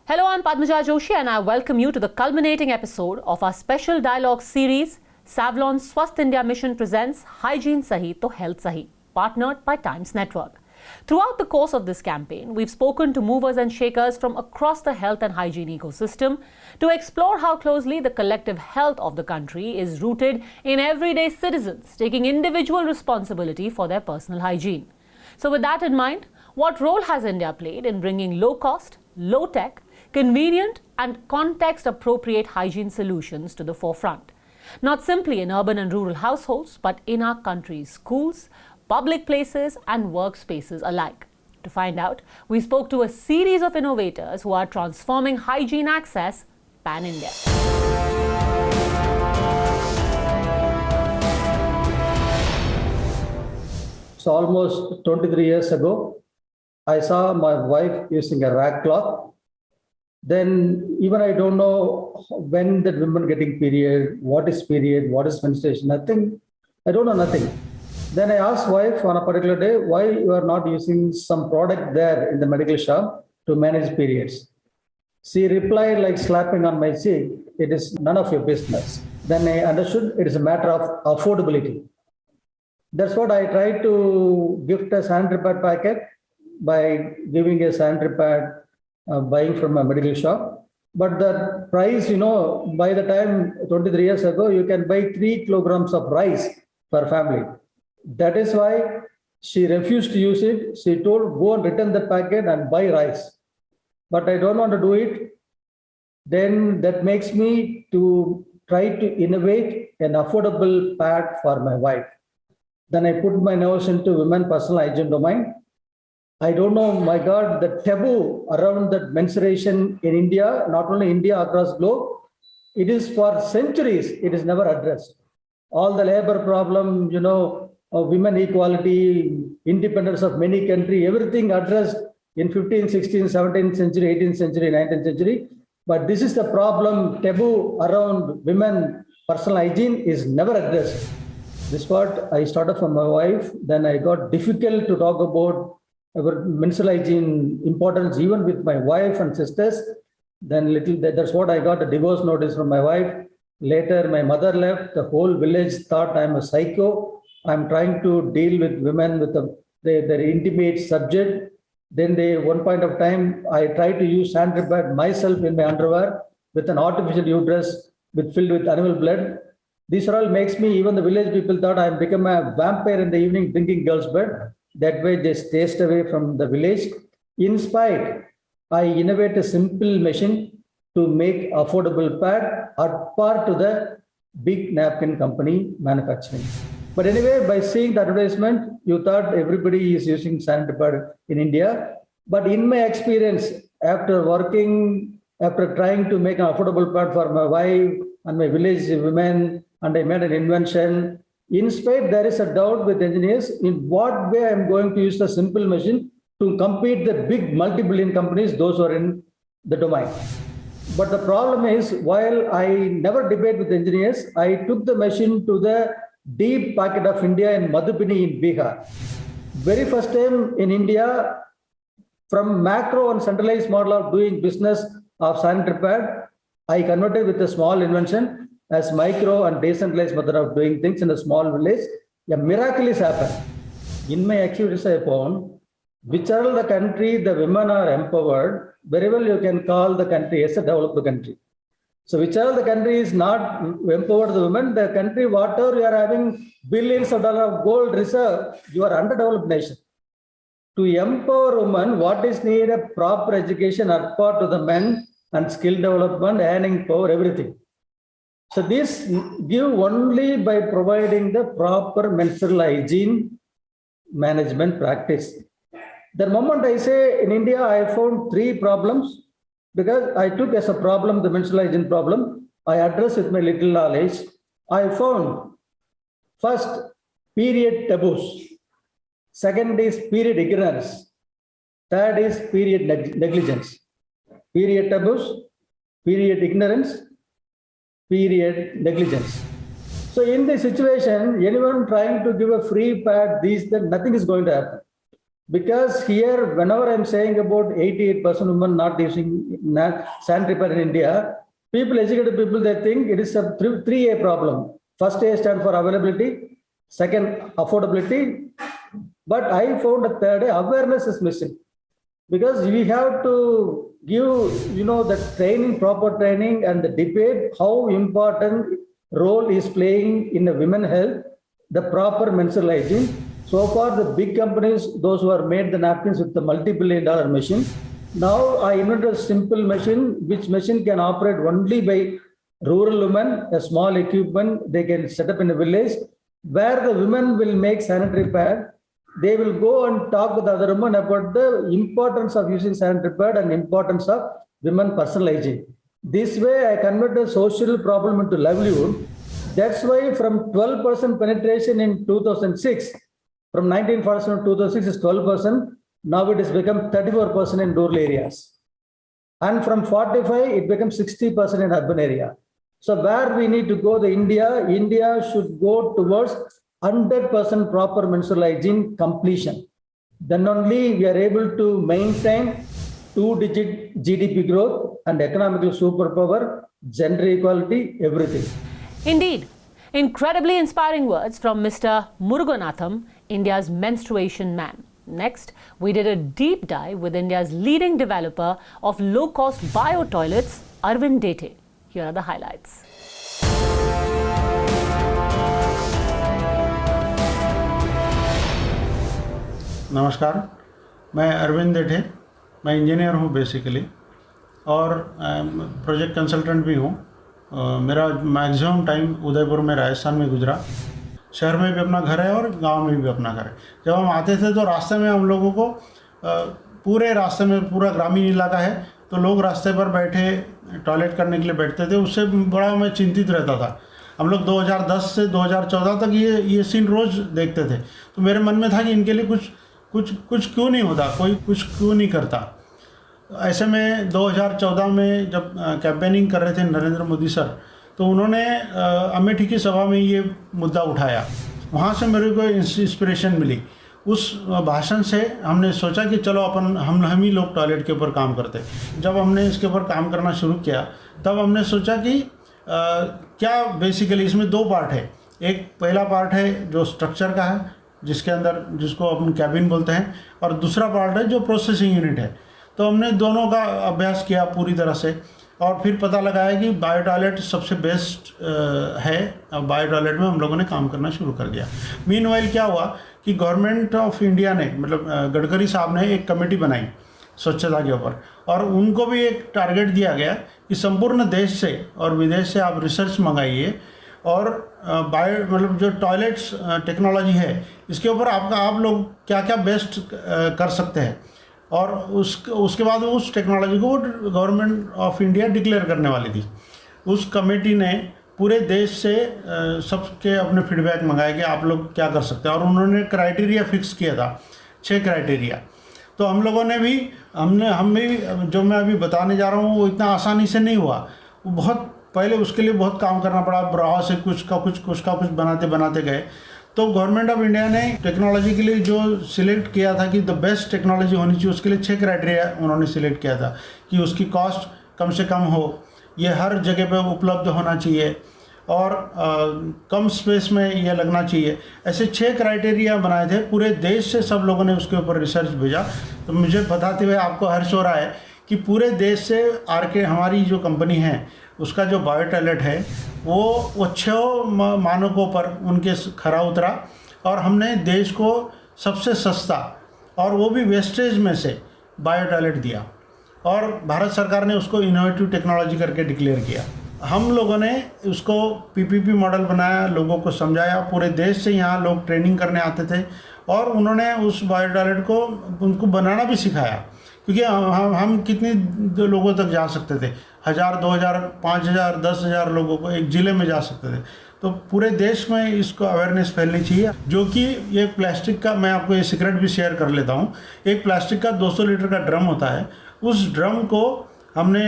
Hello, I'm Padmaja Joshi and I welcome you to the culminating episode of our special dialogue series, Savlon Swasth India Mission presents Hygiene Sahi to Health Sahi, partnered by Times Network. Throughout the course of this campaign, we've spoken to movers and shakers from across the health and hygiene ecosystem to explore how closely the collective health of the country is rooted in everyday citizens taking individual responsibility for their personal hygiene. So with that in mind, what role has India played in bringing low-cost, low-tech, convenient and context-appropriate hygiene solutions to the forefront? Not simply in urban and rural households, but in our country's schools, public places and workspaces alike. To find out, we spoke to a series of innovators who are transforming hygiene access pan-India. So almost 23 years ago, I saw my wife using a rag cloth. Then even I don't know when that woman getting period, what is menstruation, nothing. I don't know nothing. Then I asked wife on a particular day, why you are not using some product there in the medical shop to manage periods? She replied like slapping on my cheek, it is none of your business. Then I understood it is a matter of affordability. That's what I tried to gift a sanitary pad packet by giving a sanitary pad buying from a medical shop. But the price, by the time 23 years ago, you can buy 3 kilograms of rice per family. That is why she refused to use it. She told, go and return the packet and buy rice. But I don't want to do it. Then that makes me to try to innovate an affordable pad for my wife. Then I put my nose into women personal hygiene domain. I don't know, my God, the taboo around that menstruation in India, not only India, across globe, it is for centuries, it is never addressed. All the labor problem, women equality, independence of many countries, everything addressed in 15th, 16th, 17th century, 18th century, 19th century. But this is the problem, taboo around women personal hygiene is never addressed. This is what I started from my wife. Then I got difficult to talk about menstrual hygiene importance even with my wife and sisters. Then that's what I got a divorce notice from my wife. Later my mother left. The whole village thought I'm a psycho. I'm trying to deal with women with their intimate subject. Then one point of time I tried to use sanitary pad myself in my underwear with an artificial uterus filled with animal blood. This all makes me, even the village people thought I become a vampire in the evening drinking girls' blood. That way they stayed away from the village. In spite, I innovate a simple machine to make affordable pad at par to the big napkin company manufacturing. But anyway, by seeing the advertisement, you thought everybody is using sanitary pad in India. But in my experience, after trying to make an affordable pad for my wife and my village women, and I made an invention. In spite, there is a doubt with engineers in what way I'm going to use the simple machine to compete the big multi-billion companies, those who are in the domain. But the problem is, while I never debate with engineers, I took the machine to the deep pocket of India in Madhubini in Bihar. Very first time in India, from macro and centralized model of doing business of sanitary pad, I converted with a small invention as micro and decentralized method of doing things in a small village. A miracle is happened. In my experience, I found whichever the country the women are empowered, very well you can call the country as a developed country. So whichever the country is not empowered the women, the country, whatever you are having billions of dollars of gold reserve, you are underdeveloped nation. To empower women, what is needed? A proper education apart to the men and skill development, earning power, everything. So this give only by providing the proper menstrual hygiene management practice. The moment I say in India, I found three problems because I took as a problem the menstrual hygiene problem. I addressed with my little knowledge. I found first period taboos, second is period ignorance, third is period negligence. Period taboos, period ignorance, period negligence. So in this situation, anyone trying to give a free pad, then nothing is going to happen. Because here, whenever I'm saying about 88% women not using sanitary pad in India, educated people, they think it is a 3A problem. First A stands for availability, second affordability, but I found a third A, awareness is missing. Because we have to give, the training, proper training and the debate, how important role is playing in the women health, the proper menstrual hygiene. So far, the big companies, those who are made the napkins with the multi-billion-dollar machine. Now I invented a simple machine, which machine can operate only by rural women, a small equipment they can set up in a village, where the women will make sanitary pad. They will go and talk with other women about the importance of using sanitary pad and importance of women personal hygiene. This way, I converted a social problem into livelihood. That's why from 12% penetration in 2006, from 1947 to 2006 is 12%. Now it has become 34% in rural areas. And from 45, it becomes 60% in urban area. So where we need to go, India should go towards 100% proper menstrual hygiene completion. Then only we are able to maintain 2-digit GDP growth and economical superpower, gender equality, everything. Indeed. Incredibly inspiring words from Mr. Muruganathan, India's menstruation man. Next, we did a deep dive with India's leading developer of low-cost bio-toilets, Arvind Dete. Here are the highlights. नमस्कार, मैं अरविंद देठे, मैं engineer हूँ basically और project consultant भी हूँ। मेरा maximum time Udaipur में राजस्थान में गुजरा। शहर में भी अपना घर है और गांव में भी अपना घर है। जब हम आते थे तो रास्ते में हम लोगों को पूरे रास्ते में पूरा ग्रामीण इलाका है तो लोग रास्ते पर बैठे टॉयलेट करने के लिए बैठते थे। उससे बड़ा मैं चिंतित रहता था। हम लोग 2010 से 2014 तक ये सीन रोज़ देखते थे। तो मेरे मन में था कि इनके लिए कुछ क्यों नहीं होता, कोई कुछ क्यों नहीं करता। ऐसे में 2014 में जब कैंपेनिंग कर रहे थे नरेंद्र मोदी सर, तो उन्होंने अमेठी की सभा में ये मुद्दा उठाया। वहाँ से मेरे को इंस्पिरेशन मिली। उस भाषण से हमने सोचा कि चलो हम ही लोग टॉयलेट के ऊपर काम करते। जब हमने इसके ऊपर काम करना शुरू किया तब हमने सोचा कि क्या बेसिकली इसमें दो पार्ट है। एक पहला पार्ट है जो स्ट्रक्चर का है, जिसको अपन कैबिन बोलते हैं, और दूसरा पार्ट है जो प्रोसेसिंग यूनिट है। तो हमने दोनों का अभ्यास किया पूरी तरह से और फिर पता लगाया कि बायो टॉयलेट सबसे बेस्ट है। अब बायो टॉयलेट में हम लोगों ने काम करना शुरू कर दिया। मीनवाइल क्या हुआ कि गवर्नमेंट ऑफ इंडिया ने, मतलब गडकरी साहब ने एक कमेटी बनाई स्वच्छता के ऊपर, और उनको भी एक टारगेट दिया गया कि संपूर्ण देश से और विदेश से आप रिसर्च मंगाइए और मतलब जो टॉयलेट्स टेक्नोलॉजी है इसके ऊपर आप लोग क्या क्या बेस्ट कर सकते हैं। और उसके बाद उस टेक्नोलॉजी को गवर्नमेंट ऑफ इंडिया डिक्लेयर करने वाली थी। उस कमेटी ने पूरे देश से सबके अपने फीडबैक मंगाए कि आप लोग क्या कर सकते हैं, और उन्होंने क्राइटेरिया फिक्स किया था, 6 क्राइटेरिया। तो हम लोगों ने भी हम भी जो मैं अभी बताने जा रहा हूँ वो इतना आसानी से नहीं हुआ। वो बहुत पहले उसके लिए बहुत काम करना पड़ा। ब्राह से कुछ का कुछ बनाते गए। तो गवर्नमेंट ऑफ इंडिया ने टेक्नोलॉजी के लिए जो सिलेक्ट किया था कि द बेस्ट टेक्नोलॉजी होनी चाहिए, उसके लिए 6 क्राइटेरिया उन्होंने सिलेक्ट किया था कि उसकी कॉस्ट कम से कम हो, ये हर जगह पे उपलब्ध होना चाहिए और कम स्पेस में ये लगना चाहिए। ऐसे 6 क्राइटेरिया बनाए थे। पूरे देश से सब लोगों ने उसके ऊपर रिसर्च भेजा। तो मुझे बताते हुए आपको हर्ष हो रहा है कि पूरे देश से आरके हमारी जो कंपनी है उसका जो बायो टॉयलेट है वो 6 मानकों पर उनके खरा उतरा और हमने देश को सबसे सस्ता और वो भी वेस्टेज में से बायो टॉयलेट दिया और भारत सरकार ने उसको इनोवेटिव टेक्नोलॉजी करके डिक्लेयर किया। हम लोगों ने उसको पीपीपी मॉडल बनाया, लोगों को समझाया। पूरे देश से यहाँ लोग ट्रेनिंग करने आते थे और उन्होंने उस बायो टॉयलेट को उनको बनाना भी सिखाया, क्योंकि हम कितने लोगों तक जा सकते थे, 1000, 2000, 5000, 10,000 लोगों को एक जिले में जा सकते थे। तो पूरे देश में इसको अवेयरनेस फैलनी चाहिए। जो कि ये प्लास्टिक का, मैं आपको ये सीक्रेट भी शेयर कर लेता हूँ, एक प्लास्टिक का 200 लीटर का ड्रम होता है, उस ड्रम को हमने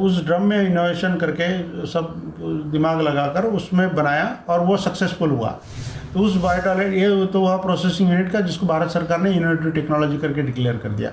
उस ड्रम में इनोवेशन करके सब दिमाग लगाकर उसमें बनाया और वो सक्सेसफुल हुआ। तो उस बायो टॉयलेट, ये तो हुआ प्रोसेसिंग यूनिट का, जिसको भारत सरकार ने इनोवेटिव टेक्नोलॉजी करके डिक्लेयर कर दिया।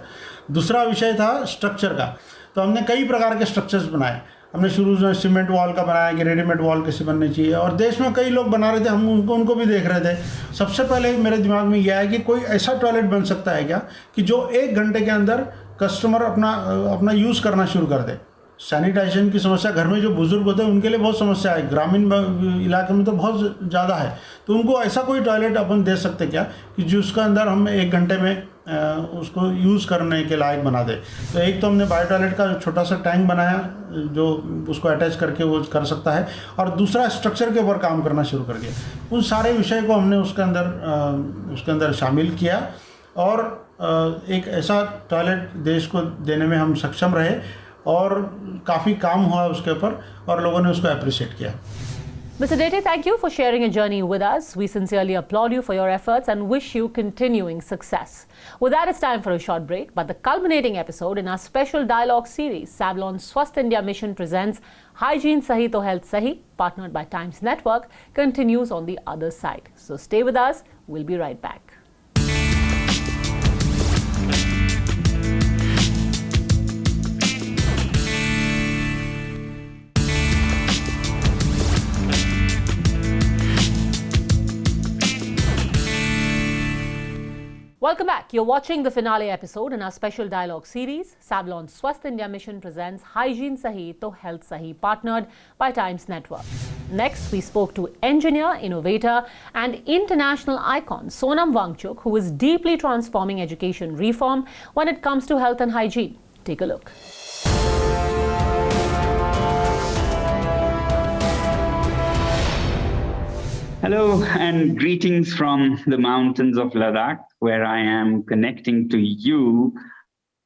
दूसरा विषय था स्ट्रक्चर का। तो हमने कई प्रकार के स्ट्रक्चर्स बनाए। हमने शुरू में सीमेंट वॉल का बनाया कि रेडीमेड वॉल कैसे बननी चाहिए, और देश में कई लोग बना रहे थे, हम उनको भी देख रहे थे। सबसे पहले मेरे दिमाग में यह है कि कोई ऐसा टॉयलेट बन सकता है क्या कि जो 1 घंटे के अंदर कस्टमर अपना यूज़ करना शुरू कर दे। सैनिटाइजेशन की समस्या घर में जो बुजुर्ग होते हैं उनके लिए बहुत समस्या है, ग्रामीण इलाके में तो बहुत ज़्यादा है। तो उनको ऐसा कोई टॉयलेट अपन दे सकते क्या कि जिसके अंदर हम 1 घंटे में उसको यूज़ करने के लायक बना दे। तो एक तो हमने बायो टॉयलेट का छोटा सा टैंक बनाया जो उसको अटैच करके वो कर सकता है, और दूसरा स्ट्रक्चर के ऊपर काम करना शुरू कर दिया। उन सारे विषय को हमने उसके अंदर शामिल किया, और एक ऐसा टॉयलेट देश को देने में हम सक्षम रहे, और काफ़ी काम हुआ उसके ऊपर, और लोगों ने उसको अप्रिशिएट किया। Mr. Dete, thank you for sharing your journey with us. We sincerely applaud you for your efforts and wish you continuing success. With that, it's time for a short break, but the culminating episode in our special dialogue series, Savlon Swasth India Mission presents Hygiene Sahi to Health Sahi, partnered by Times Network, continues on the other side. So stay with us. We'll be right back. Welcome back. You're watching the finale episode in our special dialogue series. Savlon Swasth India Mission presents Hygiene Sahi to Health Sahi, partnered by Times Network. Next, we spoke to engineer, innovator and international icon Sonam Wangchuk, who is deeply transforming education reform when it comes to health and hygiene. Take a look. Hello and greetings from the mountains of Ladakh, where I am connecting to you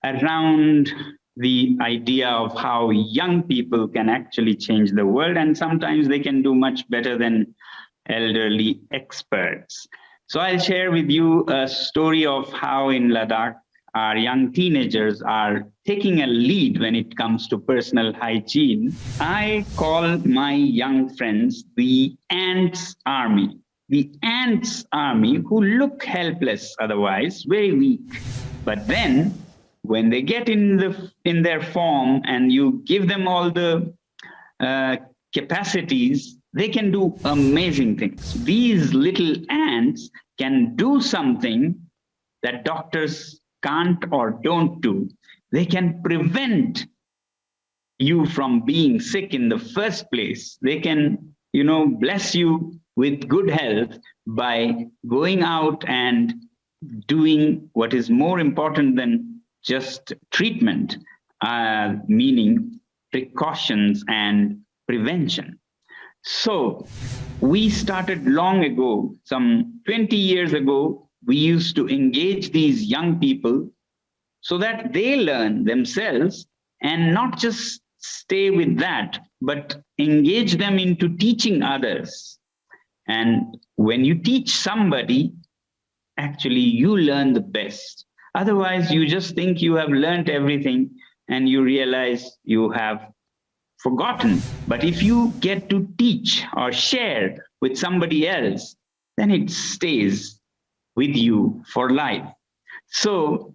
around the idea of how young people can actually change the world, and sometimes they can do much better than elderly experts. So I'll share with you a story of how in Ladakh our young teenagers are taking a lead when it comes to personal hygiene. I call my young friends the ants army. The ants army who look helpless otherwise, very weak. But then when they get in their form and you give them all the capacities, they can do amazing things. These little ants can do something that doctors can't or don't do. They can prevent you from being sick in the first place. They can, bless you with good health by going out and doing what is more important than just treatment, meaning precautions and prevention. So we started long ago, some 20 years ago. We used to engage these young people so that they learn themselves and not just stay with that, but engage them into teaching others. And when you teach somebody, actually you learn the best. Otherwise, you just think you have learned everything and you realize you have forgotten. But if you get to teach or share with somebody else, then it stays with you for life. So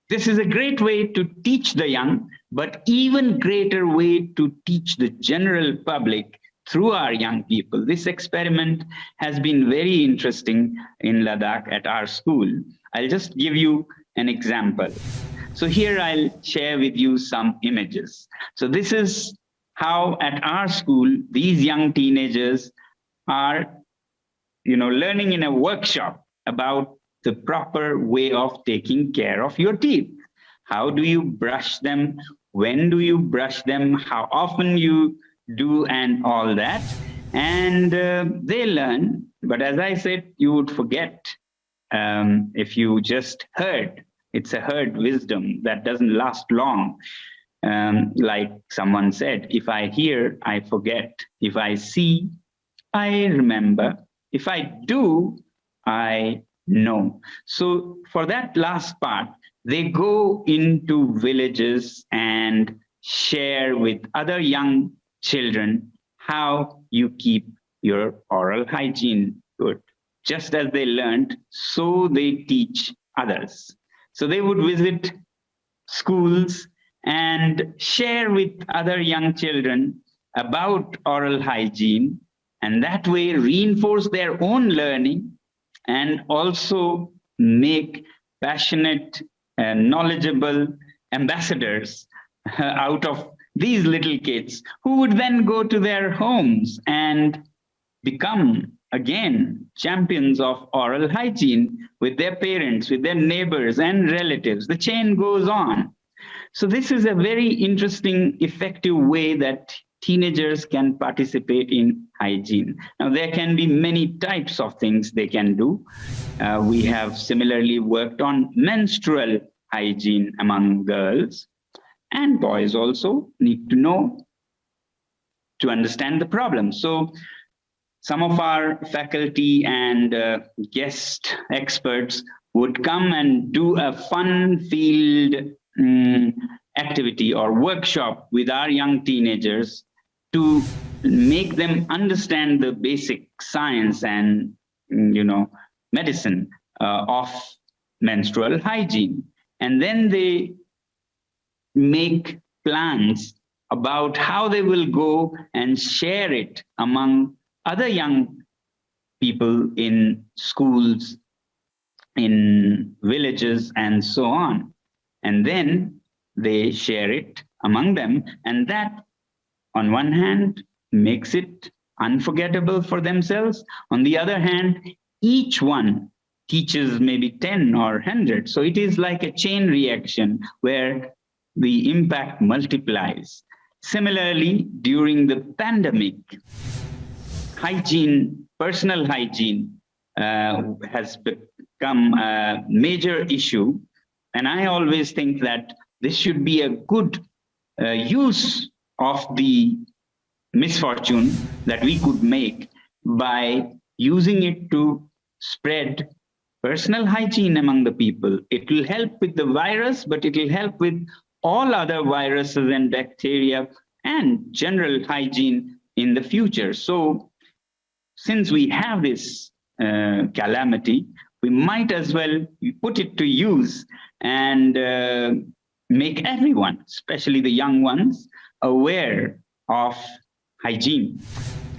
this is a great way to teach the young, but even greater way to teach the general public through our young people. This experiment has been very interesting in Ladakh at our school. I'll just give you an example. So here I'll share with you some images. So this is how at our school, these young teenagers are, learning in a workshop about the proper way of taking care of your teeth. How do you brush them? When do you brush them? How often you do, and all that. And they learn, but as I said, you would forget if you just heard, it's a heard wisdom that doesn't last long. Like someone said, if I hear, I forget. If I see, I remember. If I do, I know. So for that last part, they go into villages and share with other young children how you keep your oral hygiene good. Just as they learned, so they teach others. So they would visit schools and share with other young children about oral hygiene, and that way reinforce their own learning and also make passionate and knowledgeable ambassadors out of these little kids, who would then go to their homes and become again champions of oral hygiene with their parents, with their neighbors and relatives. The chain goes on. So this is a very interesting, effective way that teenagers can participate in hygiene. Now, there can be many types of things they can do. We have similarly worked on menstrual hygiene among girls, and boys also need to know to understand the problem. So some of our faculty and guest experts would come and do a fun field activity or workshop with our young teenagers to make them understand the basic science and medicine of menstrual hygiene. And then they make plans about how they will go and share it among other young people in schools, in villages, and so on. And then they share it among them. And that, on one hand, makes it unforgettable for themselves. On the other hand, each one teaches maybe 10 or 100. So it is like a chain reaction where the impact multiplies. Similarly, during the pandemic, hygiene, personal hygiene, has become a major issue. And I always think that this should be a good use of the misfortune that we could make by using it to spread personal hygiene among the people. It will help with the virus, but it will help with all other viruses and bacteria and general hygiene in the future. So since we have this calamity, we might as well put it to use and make everyone, especially the young ones, aware of hygiene,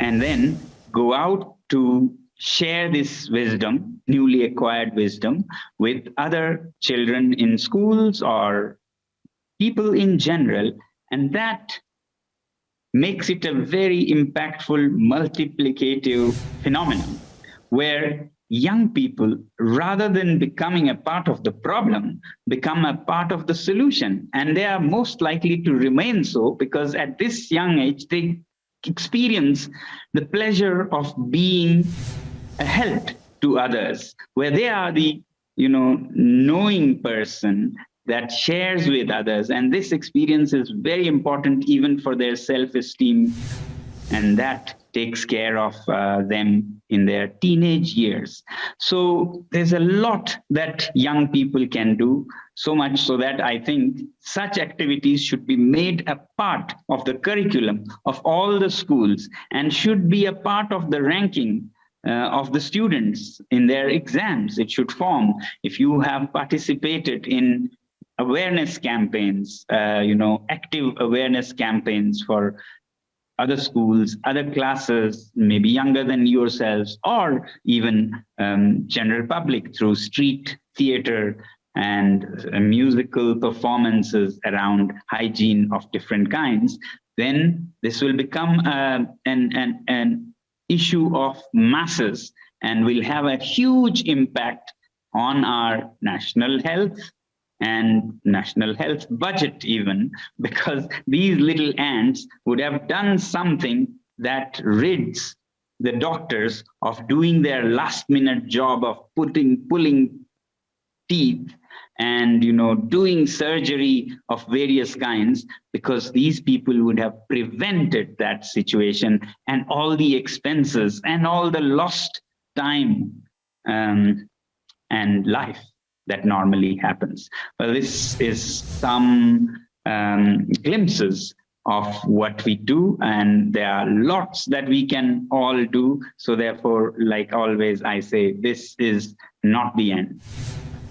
and then go out to share this wisdom, newly acquired wisdom, with other children in schools or people in general. And that makes it a very impactful, multiplicative phenomenon, where young people, rather than becoming a part of the problem, become a part of the solution. And they are most likely to remain so, because at this young age, they experience the pleasure of being a help to others, where they are the knowing person that shares with others. And this experience is very important even for their self-esteem, and that takes care of them in their teenage years. So there's a lot that young people can do, so much so that I think such activities should be made a part of the curriculum of all the schools and should be a part of the ranking of the students in their exams. It should form. If you have participated in awareness campaigns, active awareness campaigns for other schools, other classes, maybe younger than yourselves, or even general public through street theater and musical performances around hygiene of different kinds, then this will become an issue of masses and will have a huge impact on our national health and national health budget even, because these little ants would have done something that rids the doctors of doing their last minute job of pulling teeth and doing surgery of various kinds, because these people would have prevented that situation and all the expenses and all the lost time and life that normally happens. Well, this is some glimpses of what we do, and there are lots that we can all do. So therefore, like always, I say this is not the end.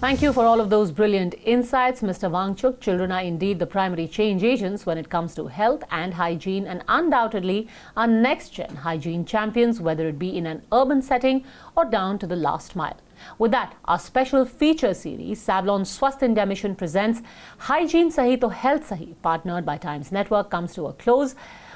Thank you for all of those brilliant insights, Mr. Wangchuk. Children are indeed the primary change agents when it comes to health and hygiene, and undoubtedly are next-gen hygiene champions, whether it be in an urban setting or down to the last mile. With that, our special feature series, Savlon Swasth India Mission presents Hygiene Sahi to Health Sahi, partnered by Times Network, comes to a close.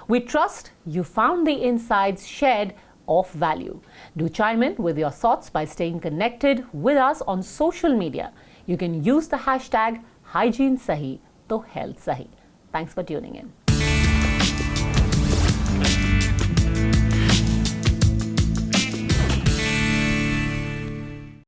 We trust you found the insights shared of value. Do chime in with your thoughts by staying connected with us on social media. You can use the hashtag Hygiene Sahi to Health Sahi. Thanks for tuning in.